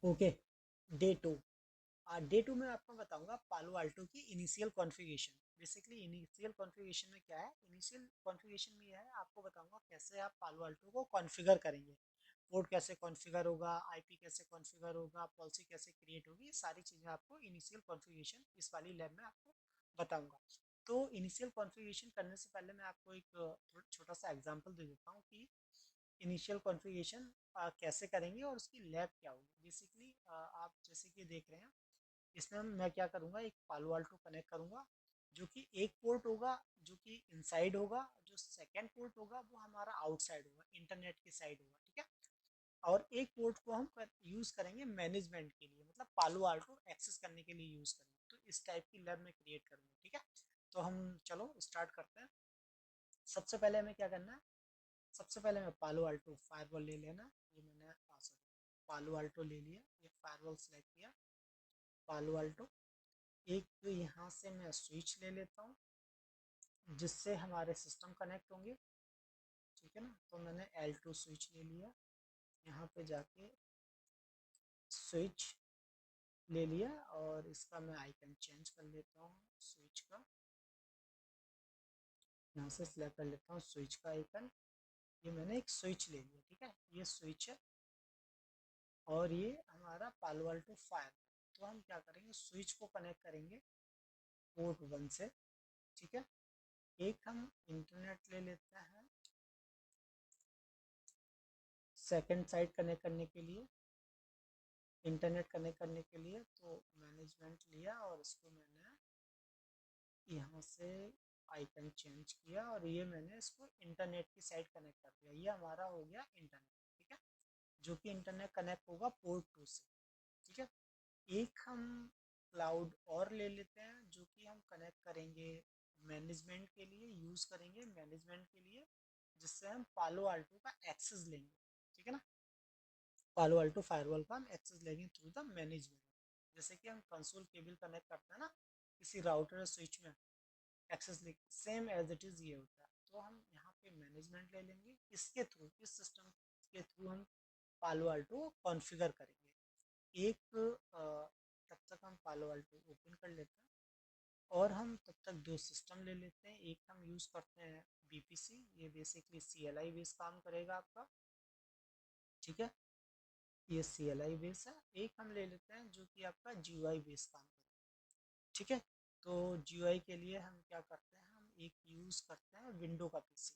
Okay. Day to में आपको बताऊंगा पालो अल्टो की initial configuration. Basically initial configuration में क्या है, इनिशियल कॉन्फ़िगरेशन में यह है, आपको बताऊंगा कैसे आप पालो अल्टो को कॉन्फ़िगर करेंगे। पोर्ट कैसे कॉन्फ़िगर होगा, आईपी कैसे कॉन्फ़िगर होगा, पॉलिसी कैसे क्रिएट होगी, ये सारी चीज़ें आपको इनिशियल कॉन्फ़िगरेशन इस वाली लैब में आपको बताऊंगा। तो इनिशियल कॉन्फ़िगरेशन करने से पहले मैं आपको एक छोटा सा एग्जांपल दे देता हूँ कि इनिशियल कॉन्फ़िगरेशन कैसे करेंगे और उसकी लैब क्या होगी। बेसिकली आप जैसे कि देख रहे हैं, इसमें मैं क्या करूँगा, एक पालो अल्टो कनेक्ट करूँगा जो कि एक पोर्ट होगा जो कि इनसाइड होगा, जो सेकेंड पोर्ट होगा वो हमारा आउटसाइड होगा, इंटरनेट की साइड होगा, ठीक है। और एक पोर्ट को हम यूज़ करेंगे मैनेजमेंट के लिए, मतलब पालो अल्टो एक्सेस करने के लिए यूज़ करेंगे। तो इस टाइप की लैब में क्रिएट करूँगा, ठीक है। तो हम चलो स्टार्ट करते हैं। सबसे पहले हमें क्या करना है, सबसे पहले मैं पालो अल्टो फायरवॉल ले लेना। ये मैंने सॉरी, पालो अल्टो ले लिया, ये फायरवॉल सेलेक्ट किया, पालो अल्टो। एक तो यहाँ से मैं स्विच ले लेता हूँ जिससे हमारे सिस्टम कनेक्ट होंगे, ठीक है ना। तो मैंने L2 स्विच ले लिया, यहाँ पे जाके स्विच ले लिया और इसका मैं आइकन चेंज कर लेता हूँ स्विच का। यहाँ से सिलेक्ट कर लेता हूँ स्विच का आइकन। ये मैंने एक स्विच ले लिया, ठीक है, ये स्विच है और ये हमारा पालो अल्टो फायर। तो हम क्या करेंगे, स्विच को कनेक्ट करेंगे पोर्ट 1 से, ठीक है। एक हम इंटरनेट ले लेते हैं सेकंड साइड कनेक्ट करने के लिए, इंटरनेट कनेक्ट करने के लिए। तो मैनेजमेंट लिया और इसको मैंने यहाँ से आइकन चेंज किया और ये मैंने इसको इंटरनेट की साइड कनेक्ट कर दिया। ये हमारा हो गया इंटरनेट, ठीक है, जो कि इंटरनेट कनेक्ट होगा पोर्ट 2 से, ठीक है। एक हम क्लाउड और ले लेते हैं जो कि हम कनेक्ट करेंगे मैनेजमेंट के लिए, यूज़ करेंगे मैनेजमेंट के लिए, जिससे हम पालो अल्टो का एक्सेस लेंगे, ठीक है ना। पालो अल्टो फायरवॉल का हम एक्सेस लेंगे थ्रू द मैनेजमेंट। जैसे कि हम कंसोल केबल कनेक्ट करते हैं ना किसी राउटर या स्विच में, एक्सेस ले सेम एज इट इज़ ये होता है। तो हम यहाँ पे मैनेजमेंट ले लेंगे, इसके थ्रू, इस सिस्टम के थ्रू हम पालो अल्टो कॉन्फ़िगर करेंगे। तब तक हम पालो अल्टो ओपन कर लेते हैं और हम तब तक दो सिस्टम ले लेते हैं। एक हम यूज़ करते हैं बीपीसी, ये बेसिकली सीएलआई बेस काम करेगा आपका, ठीक है, ये सीएलआई बेस है। एक हम ले लेते हैं जो कि आपका जीयूआई बेस काम करेगा, ठीक है। तो जीयूआई के लिए हम क्या करते हैं, हम एक यूज़ करते हैं विंडो का पीसी।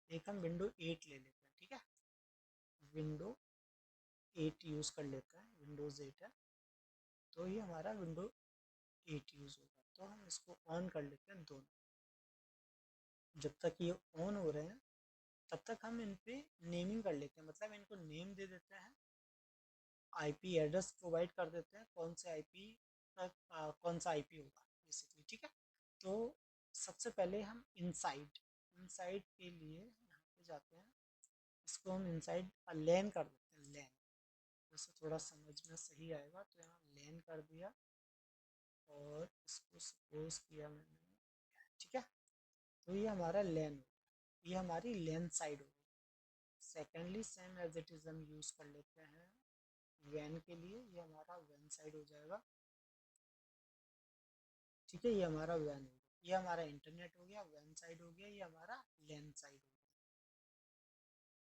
एक हम विंडो 8 ले लेते हैं, ठीक है, विंडो 8 यूज़ कर लेते हैं, विंडोज़ 8 है। तो ये हमारा विंडो 8 यूज़ होगा। तो हम इसको ऑन कर लेते हैं दोनों। जब तक ये ऑन हो रहे हैं तब तक हम इन पे नेमिंग कर लेते हैं, मतलब इनको नेम दे देते हैं, आईपी एड्रेस प्रोवाइड कर देते हैं, कौन से आईपी तक कौन सा आईपी होगा बेसिकली, ठीक है। तो सबसे पहले हम इनसाइड, इनसाइड के लिए यहाँ पे जाते हैं, इसको हम इनसाइड लैन कर देते हैं, लैन, जैसे थोड़ा समझ में सही आएगा। तो यहाँ लैन कर दिया और इसको सपोज किया मैंने, ठीक है। तो ये हमारा लैन होगा, ये हमारी लैन साइड होगी। Secondly same as it is हम यूज़ कर लेते हैं वैन के लिए, ये हमारा वैन साइड हो जाएगा, ठीक है। ये हमारा वैन हो गया, ये हमारा इंटरनेट हो गया, वैन साइड हो गया, ये हमारा लैन साइड हो गया,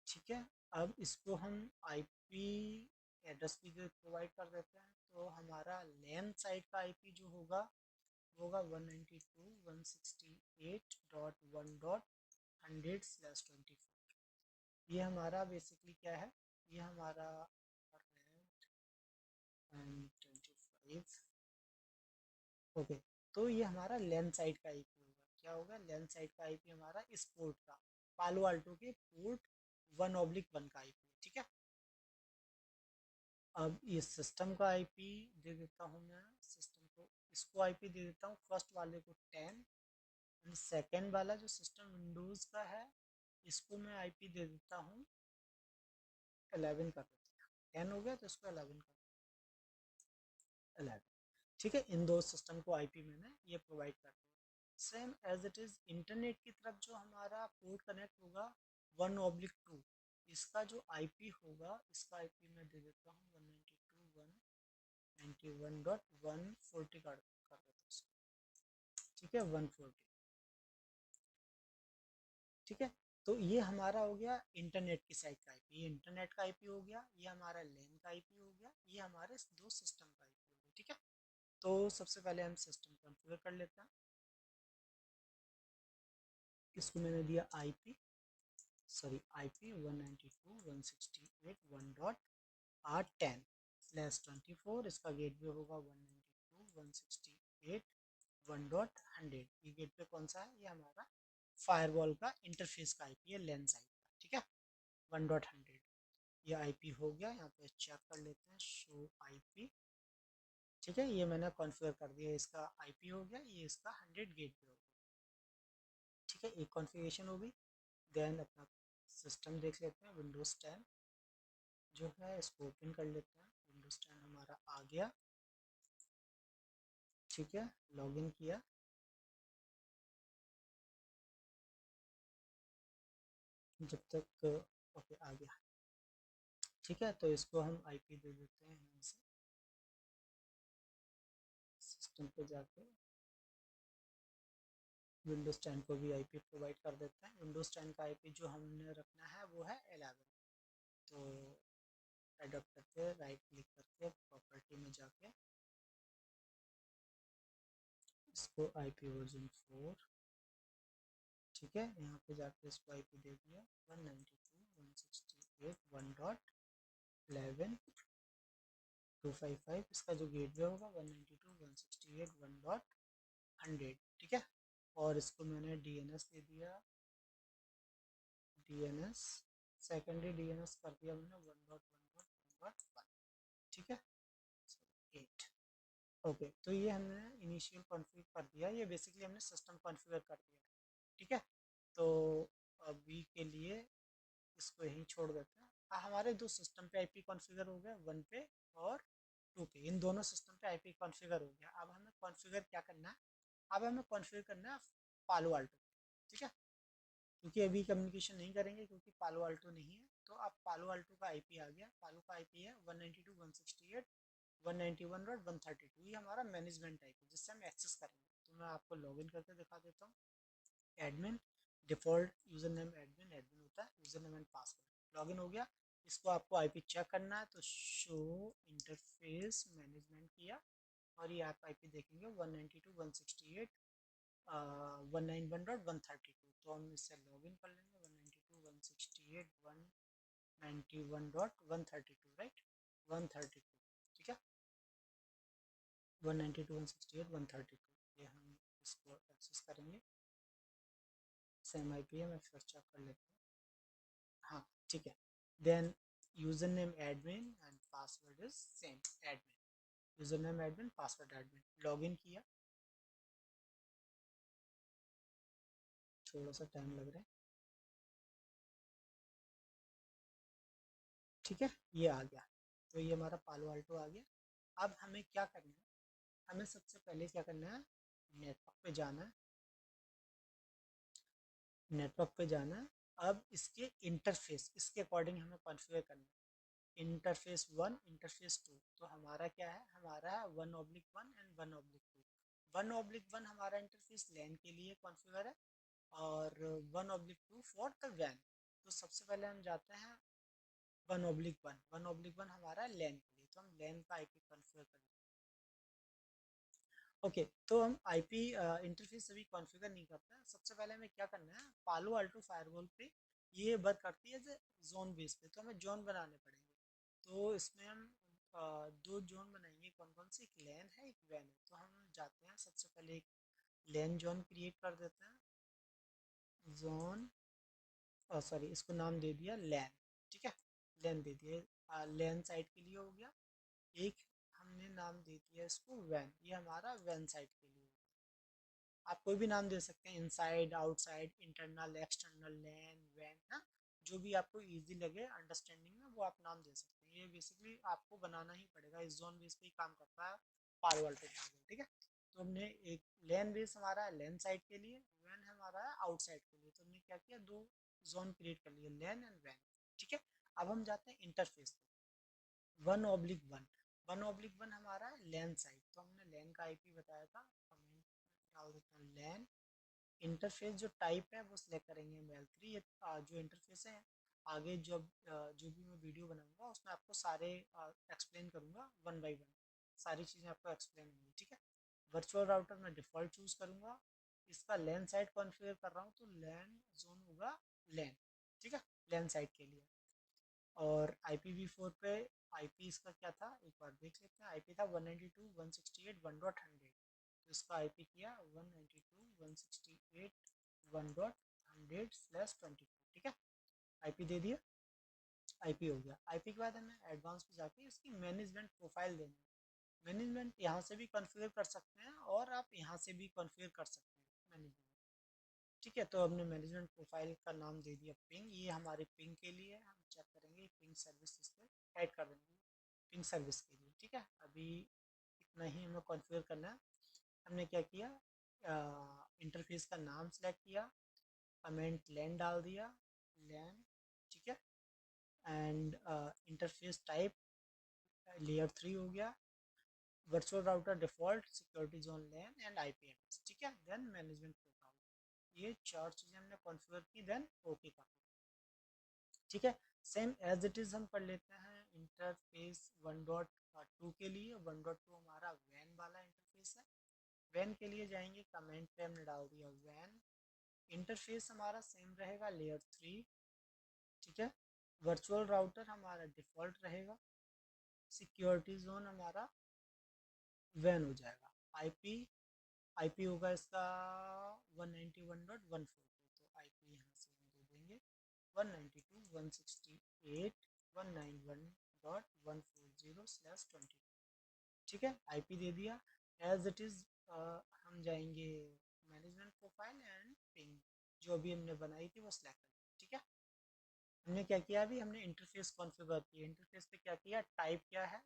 ठीक है। अब इसको हम आईपी एड्रेस भी प्रोवाइड कर देते हैं। तो हमारा लैन साइड का आईपी जो होगा वो होगा 192.168.1.100/24। ये हमारा बेसिकली क्या है, ये हमारा 25, ओके। तो ये हमारा लेन साइड का आईपी होगा, क्या होगा, लेन साइड का आईपी हमारा इस पोर्ट का, पालो अल्टो के पोर्ट 1/1 का आईपी, ठीक है। अब ये सिस्टम का आईपी दे देता हूँ मैं, सिस्टम को इसको आईपी दे देता हूँ, फर्स्ट वाले को 10, सेकेंड वाला जो सिस्टम विंडोज़ का है इसको मैं आईपी दे देता हूँ 11 कर देता हूँ। 10 हो गया तो इसको 11 कर, 11, ठीक है। इन दो सिस्टम को आईपी मैंने ये प्रोवाइड कर दिया। Same as it is internet की तरफ जो हमारा पोर्ट कनेक्ट होगा 1/2, इसका जो आईपी होगा, इसका आईपी मैं दे देता हूँ 191.140 कर देते हैं, ठीक है, 140, ठीक है। तो ये हमारा हो गया इंटरनेट की साइट का आईपी, ये इंटरनेट का आईपी हो गया, ये हमारा लैन का आईपी हो गया, ये हमारे दो सिस्टम का आईपी हो गया, ठीक है। तो सबसे पहले हम सिस्टम कॉन्फ़िगर कर लेते हैं। इसको मैंने दिया आईपी, सॉरी आईपी 192.168.10/24, इसका गेटवे होगा 192.168.1.100। ये गेटवे कौन सा है, ये हमारा फायरवॉल का इंटरफेस का आईपी है, लेन साइड का, ठीक है, 1.100। ये आईपी हो गया, यहाँ पे चेक कर लेते हैं, शो आईपी, ठीक है, ये मैंने कॉन्फ़िगर कर दिया, इसका आईपी हो गया, ये इसका 100 गेटवे हो गया, ठीक है, एक कॉन्फ़िगरेशन हो गई। देन अपना सिस्टम देख लेते हैं, विंडोज़ 10 जो है इसको ओपन कर लेते हैं, विंडोज़ 10 हमारा आ गया, ठीक है, लॉगिन किया, जब तक ओके आ गया, ठीक है। तो इसको हम आईपी दे देते हैं यहाँ से, सिस्टम पे जाके विंडोज़ 10 को भी आईपी प्रोवाइड कर देते हैं। विंडोज़ 10 का आईपी जो हमने रखना है वो है 11। तो एडॉप्ट करके राइट क्लिक करके प्रॉपर्टी में जाके इसको आईपी वर्जन 4, ठीक है, यहाँ पे जाके इसको आईपी दे दिया 192.168.1.11.255, इसका जो गेटवे होगा 192.168.1.100, ठीक है। और इसको मैंने डीएनएस दे दिया, डीएनएस सेकेंडरी डीएनएस कर दिया मैंने 1.1.1.1, ठीक है, 8। ओके, तो ये हमने इनिशियल कॉन्फ़िगर कर दिया, ये बेसिकली हमने सिस्टम कॉन्फ़िगर कर दिया, ठीक है। तो अभी के लिए इसको यहीं छोड़ देते हैं। हमारे दो सिस्टम पे आईपी कॉन्फ़िगर हो गया, 1 पे और 2 पे, इन दोनों सिस्टम पे आईपी कॉन्फ़िगर हो गया। अब हमें कॉन्फ़िगर क्या करना है, अब हमें कॉन्फ़िगर करना है पालो अल्टो, ठीक है, क्योंकि अभी कम्युनिकेशन नहीं करेंगे क्योंकि पालो अल्टो नहीं है। तो अब पालो अल्टो का आईपी आ गया, पालो का आईपी है 192.168.191.132, ये हमारा मैनेजमेंट आईपी जिससे हम एक्सेस करेंगे। तो मैं आपको लॉगिन करके दिखा देता हूँ। Admin, default user name admin, admin होता है user name and password, login हो गया। इसको आपको आईपी चेक करना है, तो शो इंटरफेस मैनेजमेंट किया और ये आप आईपी देखेंगे 192.168.191.132। तो हम इससे लॉगिन कर लेंगे 192.168.191.132, राइट, 132, ठीक है, 192.168.132, ये हम इसको एक्सेस करेंगे। सेम आईपी है, मैं फिर चेक कर लेता हूँ, हाँ, ठीक है। Then user name admin and password is same, admin, user name admin, password admin, login किया, थोड़ा सा टाइम लग रहा है, ठीक है, ये आ गया। तो ये हमारा पालो अल्टो आ गया। अब हमें क्या करना है, हमें सबसे पहले क्या करना है, नेटवर्क पे जाना है, नेटवर्क पे जाना है। अब इसके इंटरफेस, इसके अकॉर्डिंग हमें कॉन्फ़िगर करना है, इंटरफेस 1, इंटरफेस 2। तो हमारा क्या है, हमारा है 1/1 एंड 1/2। 1/1 हमारा इंटरफेस लैन के लिए कॉन्फ़िगर है और 1/2 फॉर द वैन। तो सबसे पहले हम जाते हैं 1/1, 1/1 हमारा लैन के लिए, तो हम लैन का आईपी कॉन्फ़िगर करेंगे। ओके, तो हम आईपी इंटरफेस अभी कॉन्फ़िगर नहीं करते हैं। सबसे पहले हमें क्या करना है, पालो अल्टो फायरवॉल पे ये वर्क करती है एज जोन बेस पे, तो हमें जोन बनाने पड़ेंगे। तो इसमें हम दो जोन बनाएंगे, कौन कौन से, एक लैन है एक वैन है। तो हम जाते हैं सबसे पहले एक लैन जोन क्रिएट कर देते हैं, जोन, सॉरी इसको नाम दे दिया लैन, ठीक है, लैन दे दिया, लैन साइड के लिए हो गया। एक हमने नाम दे दिया इसको वैन, ये हमारा वैन साइड के लिए। आप कोई भी नाम दे सकते हैं, इनसाइड, आउटसाइड, इंटरनल, एक्सटर्नल, लैन, वैन, ना जो भी आपको इजी लगे अंडरस्टैंडिंग में वो आप नाम दे सकते हैं। ये बेसिकली आपको बनाना ही पड़ेगा, इस जोन बेस पे ही काम करता है पालो अल्टो प्लागइन, ठीक है। तो हमने एक लैन बेस हमारा है लैन साइड के लिए, वैन हमारा है आउटसाइड के लिए। तो हमने क्या किया, दो जोन क्रिएट कर लिए, लैन एंड वैन, ठीक है। अब हम जाते हैं इंटरफेस पे, 1/1, 1/1 हमारा है लैन साइट, तो हमने लैन का आईपी बताया था, कमेंट डाल देता हूँ लैन। इंटरफेस जो टाइप है वो सिलेक्ट करेंगे हम L3। ये जो इंटरफेस है, आगे जब जो भी मैं वीडियो बनाऊंगा उसमें आपको सारे एक्सप्लेन करूंगा वन बाय वन, सारी चीज़ें आपको एक्सप्लेन होंगी, ठीक है। वर्चुअल राउटर में डिफ़ॉल्ट चूज़ करूंगा, इसका लैन साइट कॉन्फ़िगर कर रहा हूँ तो लैन जोन होगा लैन, ठीक है, लैन साइट के लिए। और IPv4 पे आईपी इसका क्या था एक बार देख लेते हैं। आईपी था 192.168.1.100, तो इसका आईपी किया 192.168.1.100/22, ठीक है। आईपी दे दिया, आईपी हो गया। आईपी के बाद हमें एडवांस पे जाके इसकी मैनेजमेंट प्रोफाइल देनी है। मैनेजमेंट यहाँ से भी कॉन्फ़िगर कर सकते हैं और आप यहाँ से भी कॉन्फ़िगर कर सकते हैं मैनेजमेंट, ठीक है। तो हमने मैनेजमेंट प्रोफाइल का नाम दे दिया पिंग, ये हमारे पिंग के लिए हम चेक करेंगे, पिंग सर्विस इस पर ऐड कर देंगे पिंग सर्विस के लिए, ठीक है। अभी इतना ही हमें कॉन्फ़िगर करना है। हमने क्या किया, इंटरफेस का नाम सेलेक्ट किया, कमेंट लैन डाल दिया, लैन, ठीक है। एंड इंटरफेस टाइप लेयर 3 हो गया, virtual router default, security zone LAN and IP address, ठीक है। देन मैनेजमेंट प्रोफाइल, ये चार चीज़ें हमने कॉन्फ़िगर की, देन ओके कर, ठीक है। सेम एज इट इज़ हम कर लेते हैं इंटरफेस 1.2 के लिए। 1.2 हमारा वैन वाला इंटरफेस है। वैन के लिए जाएंगे, कमेंट पे हमने डाल दिया वैन। इंटरफेस हमारा सेम रहेगा लेयर 3, ठीक है। वर्चुअल राउटर हमारा डिफ़ॉल्ट रहेगा, सिक्योरिटी जोन हमारा वैन हो जाएगा। आईपी, आईपी होगा इसका 191.142, तो आईपी यहाँ से हम दे देंगे 192.168.191.140/22, ठीक है। आईपी दे दिया एज इट इज़। हम जाएंगे मैनेजमेंट प्रोफाइल एंड पिंग, जो अभी हमने बनाई थी वो सिलेक्ट कर, ठीक है। हमने क्या किया, अभी हमने इंटरफेस कॉन्फ़िगर किया। इंटरफेस पे क्या किया, टाइप क्या है,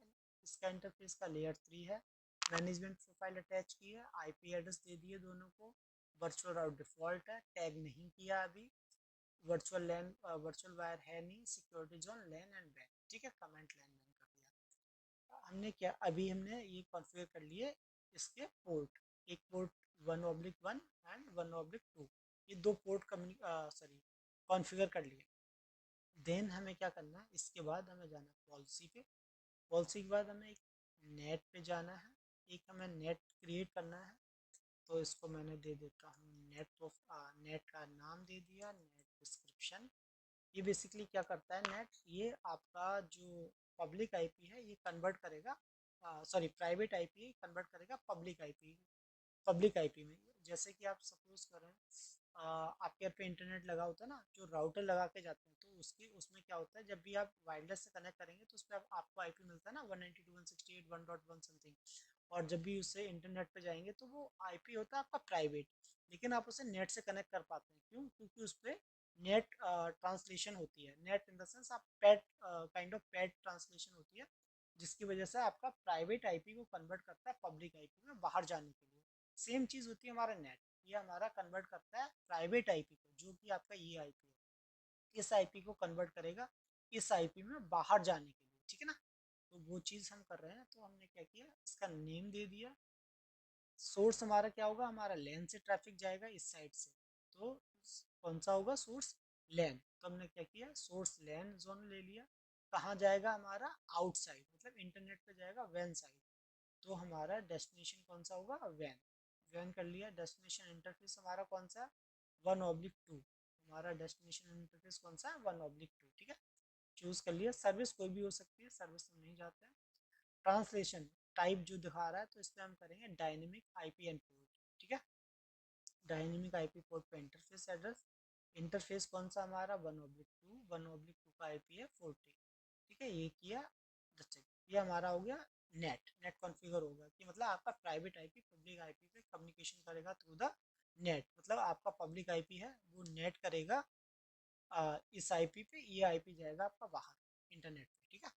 इसका इंटरफेस का लेयर 3 है। मैनेजमेंट प्रोफाइल अटैच की है, आईपी एड्रेस दे दिए दोनों को, वर्चुअल राउट डिफ़ॉल्ट है, टैग नहीं किया अभी, वर्चुअल लैन वर्चुअल वायर है नहीं, security zone LAN and WAN, ठीक है। कमेंट लैन मैन कर दिया हमने। क्या अभी हमने ये कॉन्फ़िगर कर लिए इसके पोर्ट, एक पोर्ट 1/1 एंड 1/2, ये दो पोर्ट सॉरी कॉन्फ़िगर कर लिए। देन हमें क्या करना है, इसके बाद हमें जाना पॉलिसी पे। पॉलिसी के बाद हमें एक नेट पे जाना है, एक हमें नेट क्रिएट करना है। तो इसको मैंने दे देता हूँ नेट, नेट का नाम दे दिया, नेट डिस्क्रिप्शन। ये बेसिकली क्या करता है नेट, ये आपका जो पब्लिक आईपी है ये कन्वर्ट करेगा, सॉरी प्राइवेट आईपी कन्वर्ट करेगा पब्लिक आईपी, पब्लिक आईपी में। जैसे कि आप सपोज करें, आपके घर पे इंटरनेट लगा होता है ना, जो राउटर लगा के जाते हैं, तो उसकी उसमें क्या होता है, जब भी आप वायरलेस से कनेक्ट करेंगे तो उस पर आपको आईपी मिलता है ना 192.168.1.1 समथिंग। और जब भी उससे इंटरनेट पे जाएंगे तो वो आईपी होता है आपका प्राइवेट, लेकिन आप उसे नेट से कनेक्ट कर पाते हैं, क्यों, क्योंकि उस पर नेट ट्रांसलेशन होती है। नेट इन द सेंस आप pad, kind of pad translation होती है, जिसकी वजह से आपका प्राइवेट आईपी को कन्वर्ट करता है पब्लिक आईपी में बाहर जाने के लिए। सेम चीज़ होती है हमारा नेट, ये हमारा कन्वर्ट करता है प्राइवेट आईपी को, जो कि आपका ये आईपी है, इस आईपी को कन्वर्ट करेगा इस आईपी में बाहर जाने के लिए, ठीक है ना। तो वो चीज़ हम कर रहे हैं। तो हमने क्या किया, इसका नेम दे दिया। सोर्स हमारा क्या होगा, हमारा लैन से ट्रैफिक जाएगा इस साइड से, तो कौन सा होगा सोर्स, लैन। तो हमने क्या किया, सोर्स लैन जोन ले लिया। कहाँ जाएगा हमारा, आउटसाइड, मतलब इंटरनेट पे जाएगा वैन साइड। तो हमारा डेस्टिनेशन कौन सा होगा, वैन। वैन कर लिया। डेस्टिनेशन इंटरफेस हमारा कौन सा, 1/2, हमारा डेस्टिनेशन इंटरफेस कौन सा है, 1/2, ठीक है। चूज कर लिया। सर्विस कोई भी हो सकती है, सर्विस हम नहीं जाते हैं। ट्रांसलेशन टाइप जो दिखा रहा है, तो इस पर हम करेंगे डायनेमिक आईपी एंड पोर्ट, ठीक है। डायनेमिक आईपी पोर्ट पे इंटरफेस एड्रेस, इंटरफेस कौन सा हमारा 1/2, 1/2 का आईपी है 40, ठीक है। ये किया, ये हमारा हो गया नेट। नेट कॉन्फ़िगर होगा कि मतलब आपका प्राइवेट आईपी पब्लिक आईपी पे कम्युनिकेशन करेगा थ्रू द नेट, मतलब आपका पब्लिक आईपी है वो नेट करेगा इस आईपी पे, ये आईपी जाएगा आपका बाहर इंटरनेट पे, ठीक है।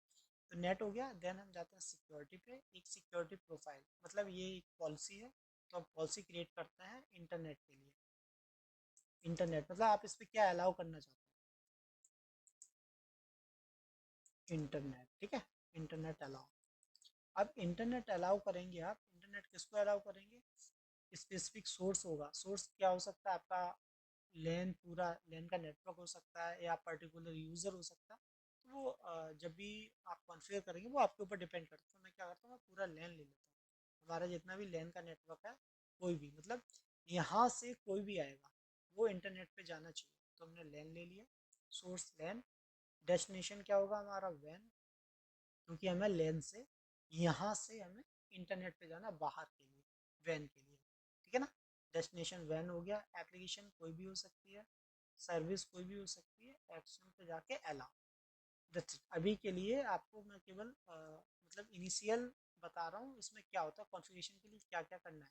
तो नेट हो गया। देन हम जाते हैं सिक्योरिटी पे। एक सिक्योरिटी प्रोफाइल, मतलब ये एक पॉलिसी है, तो आप पॉलिसी क्रिएट करते हैं इंटरनेट के लिए। इंटरनेट मतलब आप इस पर क्या अलाउ करना चाहते हैं, इंटरनेट, ठीक है। इंटरनेट अलाउ, अब इंटरनेट अलाउ करेंगे, आप इंटरनेट किसको अलाउ करेंगे? स्पेसिफिक सोर्स होगा। सोर्स क्या हो सकता है आपका? लैन, पूरा लैन का नेटवर्क हो सकता है, या पर्टिकुलर यूज़र हो सकता है। तो वो जब भी आप कॉन्फ़िगर करेंगे वो आपके ऊपर डिपेंड करता है। तो मैं क्या करता हूँ, मैं पूरा लैन ले लेता हूँ। हमारा जितना भी लैन का नेटवर्क है, कोई भी मतलब यहाँ से कोई भी आएगा वो इंटरनेट पे जाना चाहिए। तो हमने लैन ले लिया, सोर्स लैन। डेस्टिनेशन क्या होगा हमारा? वैन, क्योंकि हमें लैन से यहाँ से हमें इंटरनेट पे जाना बाहर के लिए, वैन के लिए। ठीक है ना? डेस्टिनेशन वैन हो गया। एप्लीकेशन कोई भी हो सकती है, सर्विस कोई भी हो सकती है। एक्शन पे जाके अलाउ। अभी के लिए आपको मैं केवल मतलब इनिशियल बता रहा हूँ इसमें क्या होता है, कॉन्फ़िगरेशन के लिए क्या क्या करना है।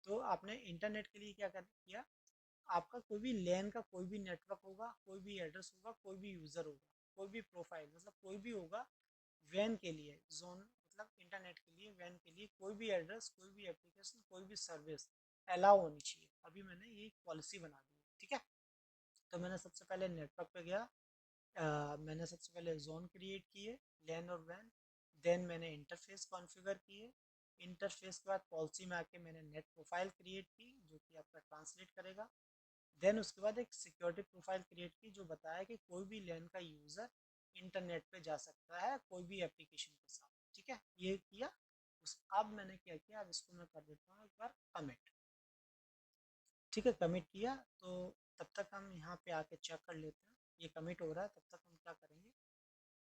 तो आपने इंटरनेट के लिए क्या किया, आपका कोई भी लैन का कोई भी नेटवर्क होगा, कोई भी एड्रेस होगा, कोई भी यूज़र होगा, कोई भी प्रोफाइल मतलब कोई भी होगा, वैन के लिए जोन मतलब इंटरनेट के लिए, वैन के लिए कोई भी एड्रेस, कोई भी एप्लीकेशन, कोई भी सर्विस अलाउ होनी चाहिए। अभी मैंने ये एक पॉलिसी बना दी है। ठीक है? तो मैंने सबसे पहले नेटवर्क पे गया। मैंने सबसे पहले जोन क्रिएट किए, लैन और वैन। देन मैंने इंटरफेस कॉन्फ़िगर किए। इंटरफेस के बाद पॉलिसी में आके मैंने नेट प्रोफाइल क्रिएट की, जो कि आपका ट्रांसलेट करेगा। देन उसके बाद एक सिक्योरिटी प्रोफाइल क्रिएट की, जो बताया कि कोई भी लैन का यूज़र इंटरनेट पे जा सकता है कोई भी एप्लीकेशन के साथ। ठीक है? ये किया। अब मैंने क्या किया, अब इसको मैं कर देता हूँ एक बार कमिट। ठीक है, कमिट किया। तो तब तक हम यहाँ पे आके चेक कर लेते हैं ये कमिट हो रहा है। तब तक हम क्या करेंगे,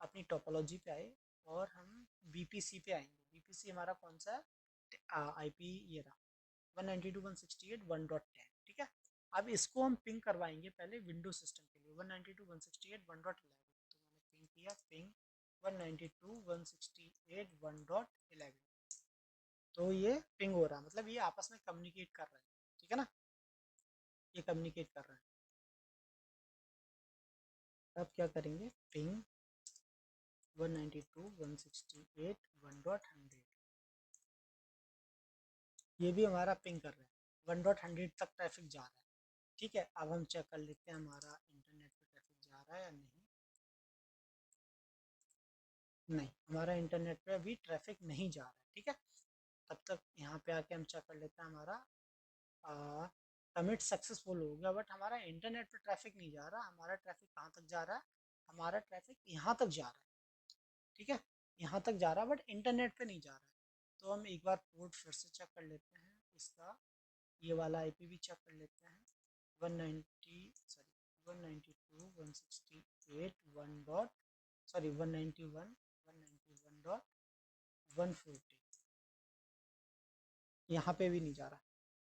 अपनी टोपोलॉजी पे आए और हम बीपीसी पे आएंगे। बीपीसी हमारा कौन सा है? आईपी ये रहा, 192.168.1.10। ठीक है? अब इसको हम पिंग करवाएंगे पहले विंडो सिस्टम के लिए, 192.168.1.11। तो मैंने पिंग किया, पिंग 192.168.1.11। तो ये पिंग हो रहा है, मतलब ये आपस में कम्युनिकेट कर रहे हैं। ठीक है ना? ये कम्युनिकेट कर रहे हैं। अब क्या करेंगे, पिंग 192.168.1.100। ये भी हमारा पिंग कर रहा है, 1.100 तक ट्रैफिक जा रहा है। ठीक है? अब हम चेक कर लेते हैं हमारा इंटरनेट पे ट्रैफिक जा रहा है या नहीं। नहीं, हमारा इंटरनेट पे अभी ट्रैफिक नहीं जा रहा है। ठीक है? तब तक यहाँ पे आके हम चेक कर लेते हैं हमारा कमिट सक्सेसफुल हो गया, बट हमारा इंटरनेट पे ट्रैफिक नहीं जा रहा। हमारा ट्रैफिक कहाँ तक जा रहा है? हमारा ट्रैफिक यहाँ तक जा रहा है। ठीक है? यहाँ तक जा रहा है, बट इंटरनेट पे नहीं जा रहा है। तो हम एक बार पोर्ट फिर से चेक कर लेते हैं इसका, ये वाला आईपी भी चेक कर लेते हैं। 190 सॉरी 192.168.1 डॉट सॉरी 191.191.140, यहाँ पे भी नहीं जा रहा।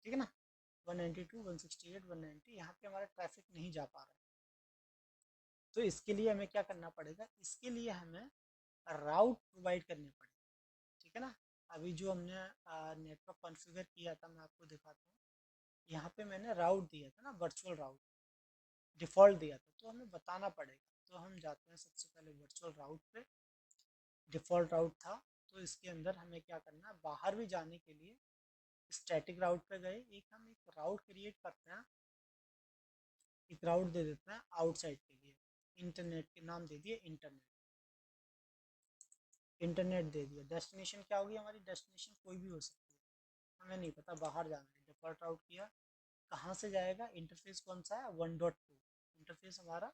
ठीक है ना? 192.168.190, यहाँ पे हमारा ट्रैफिक नहीं जा पा रहा है। तो इसके लिए हमें क्या करना पड़ेगा, इसके लिए हमें राउट प्रोवाइड करने पड़ेगा। ठीक है ना? अभी जो हमने नेटवर्क कॉन्फ़िगर किया था, मैं आपको दिखाता हूँ। यहाँ पे मैंने राउट दिया था ना, वर्चुअल राउट डिफ़ॉल्ट दिया था, तो हमें बताना पड़ेगा। तो हम जाते हैं सबसे पहले वर्चुअल राउट पे। डिफ़ॉल्ट राउट था, तो इसके अंदर हमें क्या करना है, बाहर भी जाने के लिए स्टैटिक राउट पे गए, एक हम एक राउट क्रिएट करते हैं। एक राउट दे देते हैं आउटसाइड के लिए, इंटरनेट के नाम दे दिए इंटरनेट। इंटरनेट दे दिया। डेस्टिनेशन क्या होगी हमारी? डेस्टिनेशन कोई भी हो सकती है, हमें नहीं पता, बाहर जाना है। डिफ़ॉल्ट राउट किया। कहाँ से जाएगा? इंटरफेस कौन सा है? 1.2। इंटरफेस हमारा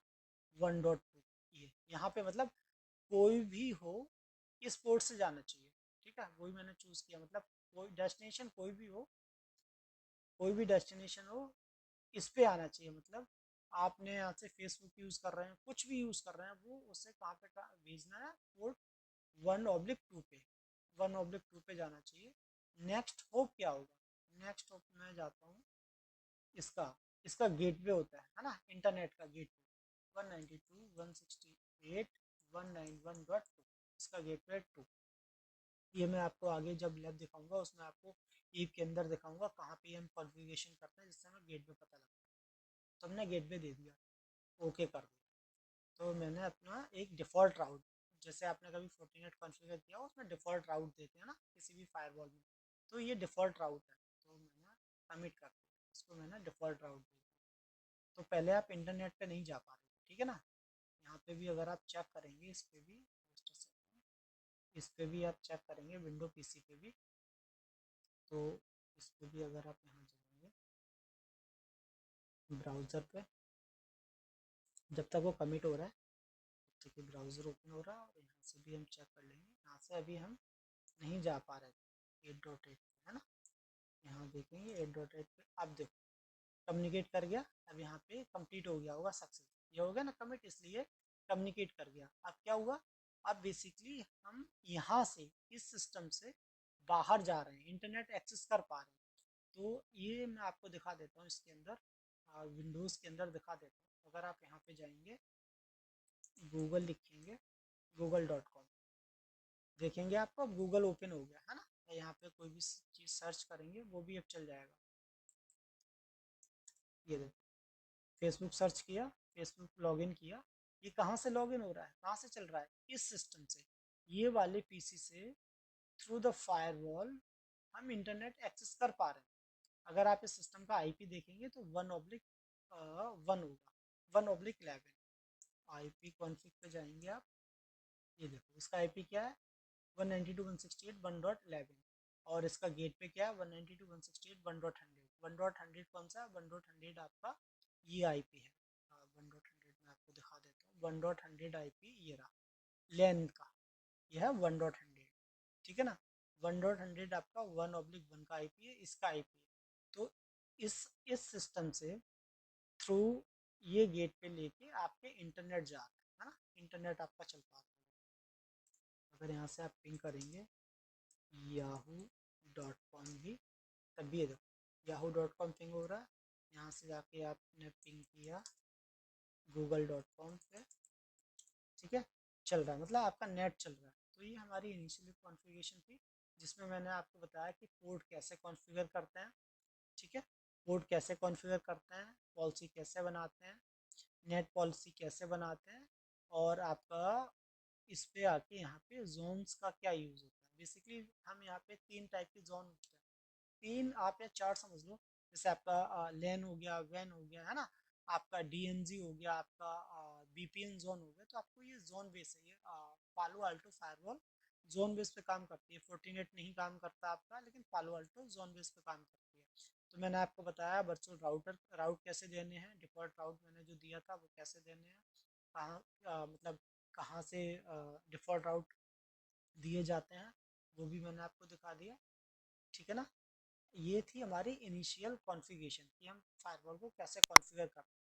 1.2। ये यहाँ पे मतलब कोई भी हो इस पोर्ट से जाना चाहिए। ठीक है? वही मैंने चूज़ किया, मतलब कोई डेस्टिनेशन कोई भी हो, कोई भी डेस्टिनेशन हो, इस पे आना चाहिए। मतलब आपने यहाँ से फेसबुक यूज़ कर रहे हैं, कुछ भी यूज़ कर रहे हैं, वो उससे कहाँ पे भेजना है? पोर्ट 1/2 पे, 1/2 पे जाना चाहिए। नेक्स्ट होप क्या होगा? नेक्स्ट होप में जाता हूँ, इसका इसका गेटवे होता है ना, इंटरनेट का गेटवे 192.168.191.2, इसका गेटवे 2। ये मैं आपको आगे जब लैब दिखाऊंगा उसमें आपको ईव के अंदर दिखाऊंगा कहाँ पे हम कॉन्फ़िगरेशन करते हैं, जिससे हमें गेटवे पता लगता है। तो हमने गेटवे दे दिया, ओके कर दिया। तो मैंने अपना एक डिफ़ॉल्ट राउट, जैसे आपने कभी फोर्टिनेट कॉन्फ़िगर किया हो उसमें डिफ़ॉल्ट राउट देते हैं ना किसी भी फायरवॉल में, तो ये डिफ़ॉल्ट राउट है। तो मैंने कमिट कर दिया, इसको मैंने डिफ़ॉल्ट राउट दे दिया। तो पहले आप इंटरनेट पे नहीं जा पा रहे थे। ठीक है ना? यहाँ पे भी अगर आप चेक करेंगे, इस पे भी just a second, इस पे भी आप चेक करेंगे, विंडो पीसी पे भी। तो इस पे भी अगर आप यहाँ जाएंगे ब्राउज़र पे, जब तक वो कमिट हो रहा है तब तक ये ब्राउज़र ओपन हो रहा है, और यहाँ से भी हम चेक कर लेंगे। यहाँ से अभी हम नहीं जा पा रहे थे 8.8 पे, है ना। यहाँ देखेंगे 8.8 पे, अब देखो कम्युनिकेट कर गया। अब यहाँ पे कंप्लीट हो गया होगा सक्सेस, ये हो गया ना कमिट, इसलिए कम्युनिकेट कर गया। अब क्या हुआ, अब बेसिकली हम यहाँ से इस सिस्टम से बाहर जा रहे हैं, इंटरनेट एक्सेस कर पा रहे हैं। तो ये मैं आपको दिखा देता हूँ इसके अंदर, विंडोज़ के अंदर दिखा देता हूँ। अगर आप यहाँ पे जाएंगे, गूगल लिखेंगे, google.com, देखेंगे आपको अब गूगल ओपन हो गया है ना। यहाँ पे कोई भी चीज़ सर्च करेंगे वो भी अब चल जाएगा। ये देखो, फेसबुक सर्च किया, फेसबुक लॉगिन किया। ये कहाँ से लॉगिन हो रहा है, कहाँ से चल रहा है, इस सिस्टम से, ये वाले पीसी से, थ्रू द फायरवॉल हम इंटरनेट एक्सेस कर पा रहे हैं। अगर आप इस सिस्टम का आईपी देखेंगे तो 1/1 होगा, 1/11। आईपी कॉन्फ़िग पे जाएंगे आप, ये देखो इसका आईपी क्या है, 192.168.1.11। और इसका गेट पे क्या है, 192.168.1.100। 1.100 कौन सा है, 1.100 आपका ये आईपी है। 1.100 में आपको दिखा देता हूँ, 1.100 आईपी ये रहा, लेंथ का, यह है 1.100, ठीक है ना। 1.100 आपका 1/1 का आईपी है, इसका आईपी है। तो इस सिस्टम से थ्रू ये गेट पे लेके आपके इंटरनेट जा रहा है ना, इंटरनेट आपका चल पा रहा है। अगर यहाँ से आप पिंग करेंगे yahoo.com भी, तब भी ये देखो yahoo.com पिंग हो रहा है। यहाँ से जाके आपने पिंग किया google.com पे, ठीक है, चल रहा है, मतलब आपका नेट चल रहा है। तो ये हमारी इनिशियल कॉन्फ़िगरेशन थी, जिसमें मैंने आपको बताया कि पोर्ट कैसे कॉन्फ़िगर करते हैं, ठीक है, पोर्ट कैसे कॉन्फ़िगर करते हैं, पॉलिसी कैसे बनाते हैं, नेट पॉलिसी कैसे बनाते हैं, और आपका इस पे आके यहाँ पे जोन्स का क्या यूज़ होता है। बेसिकली हम यहाँ पे 3 टाइप के जोन होते हैं, 3 आप या 4 समझ लो। जैसे आपका लेन हो गया, वैन हो गया, है ना, आपका डीएनजी हो गया, आपका बीपीएन जोन हो गया। तो आपको ये जोन बेस है, ये पालो अल्टो फायरवॉल जोन बेस पे काम करती है। फोर्टिनेट नहीं काम करता आपका, लेकिन पालो अल्टो जोन बेस पे काम करती है। तो मैंने आपको बताया वर्चुअल राउट कैसे देने हैं, डिफॉल्ट राउट मैंने जो दिया था वो कैसे देने हैं, कहाँ मतलब कहाँ से डिफ़ॉल्ट राउट दिए जाते हैं, वो भी मैंने आपको दिखा दिया, ठीक है ना। ये थी हमारी इनिशियल कॉन्फ़िगरेशन कि हम फायरवॉल को कैसे कॉन्फ़िगर करते हैं।